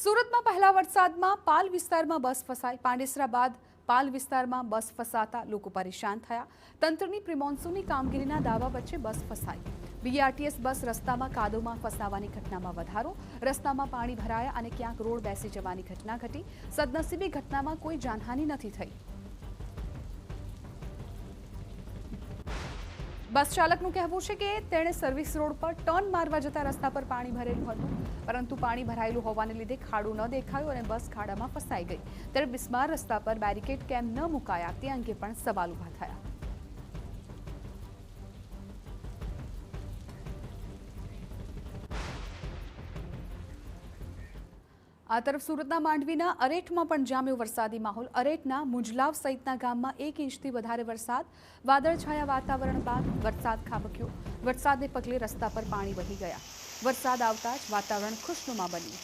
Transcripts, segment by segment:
સુરતમાં પહેલા વરસાદમાં પાલ વિસ્તારમાં બસ ફસાઈ. પાંડેસરા બાદ પાલ વિસ્તારમાં બસ ફસાતા લોકો પરેશાન થયા. તંત્રની પ્રિમોન્સૂનની કામગીરીના દાવા વચ્ચે બસ ફસાઈ. બીઆરટીએસ બસ રસ્તામાં કાદવમાં ફસાવાની ઘટનામાં વધારો. રસ્તામાં પાણી ભરાયા અને ક્યાંક રોડ બેસી જવાની ઘટના ઘટી. સદનસીબે ઘટનામાં કોઈ જાનહાનિ નથી થઈ. બસ ચાલકનું કહેવું છે કે તેણે સર્વિસ રોડ પર ટર્ન મારવા જતા રસ્તા પર પાણી ભરેલું હતું, પરંતુ પાણી ભરાયેલું હોવાને લીધે ખાડું ન દેખાયું અને બસ ખાડામાં ફસાઈ ગઈ. ત્યારે બિસ્માર રસ્તા પર બેરિકેડ કેમ ન મુકાયા તે અંગે પણ સવાલ ઉભા થયા. આ તરફ સુરતના માંડવીના અરેઠમાં પણ જામ્યો વરસાદી માહોલ. અરેઠના મુંજલાવ સહિતના ગામમાં 1 ઇંચથી વધારે વરસાદ. વાદળછાયા વાતાવરણ બાદ વરસાદ ખાબક્યો. વરસાદને પગલે રસ્તા પર પાણી વહી ગયા. વરસાદ આવતા જ વાતાવરણ ખુશનુમા બન્યું.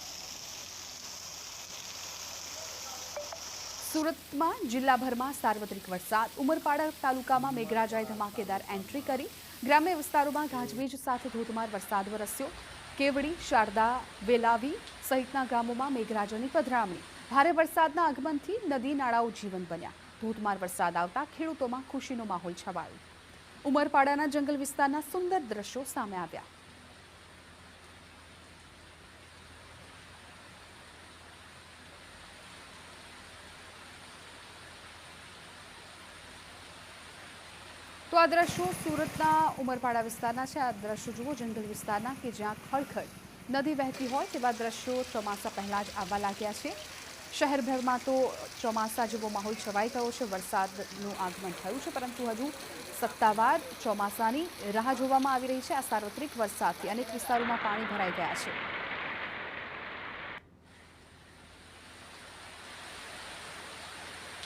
સુરતમાં જિલ્લાભરમાં સાર્વત્રિક વરસાદ. ઉમરપાડા તાલુકામાં મેઘરાજાએ ધમાકેદાર એન્ટ્રી કરી. ગ્રામ્ય વિસ્તારોમાં ગાજવીજ સાથે ધોધમાર વરસાદ વરસ્યો. કેવડી, શારદા, વેલાવી સહિતના ગામોમાં મેઘરાજાની પધરામણી. ભારે વરસાદના આગમનથી નદી નાળાઓ જીવંત બન્યા. ધોધમાર વરસાદ આવતા ખેડૂતોમાં ખુશીનો માહોલ છવાયો. ઉમરપાડાના જંગલ વિસ્તારના સુંદર દ્રશ્યો સામે આવ્યા. તો આ દ્રશ્યો સુરતના ઉમરપાડા વિસ્તારના છે. આ દ્રશ્યો જુઓ જંગલ વિસ્તારના કે જ્યાં ખળખળ નદી વહેતી હોય તેવા દ્રશ્યો ચોમાસા પહેલા જ આવવા લાગ્યા છે. શહેરભરમાં તો ચોમાસા જેવો માહોલ છવાઈ ગયો છે. વરસાદનું આગમન થયું છે, પરંતુ હજુ સત્તાવાર ચોમાસાની રાહ જોવામાં આવી રહી છે. આ સાર્વત્રિક વરસાદથી અનેક વિસ્તારોમાં પાણી ભરાઈ ગયા છે.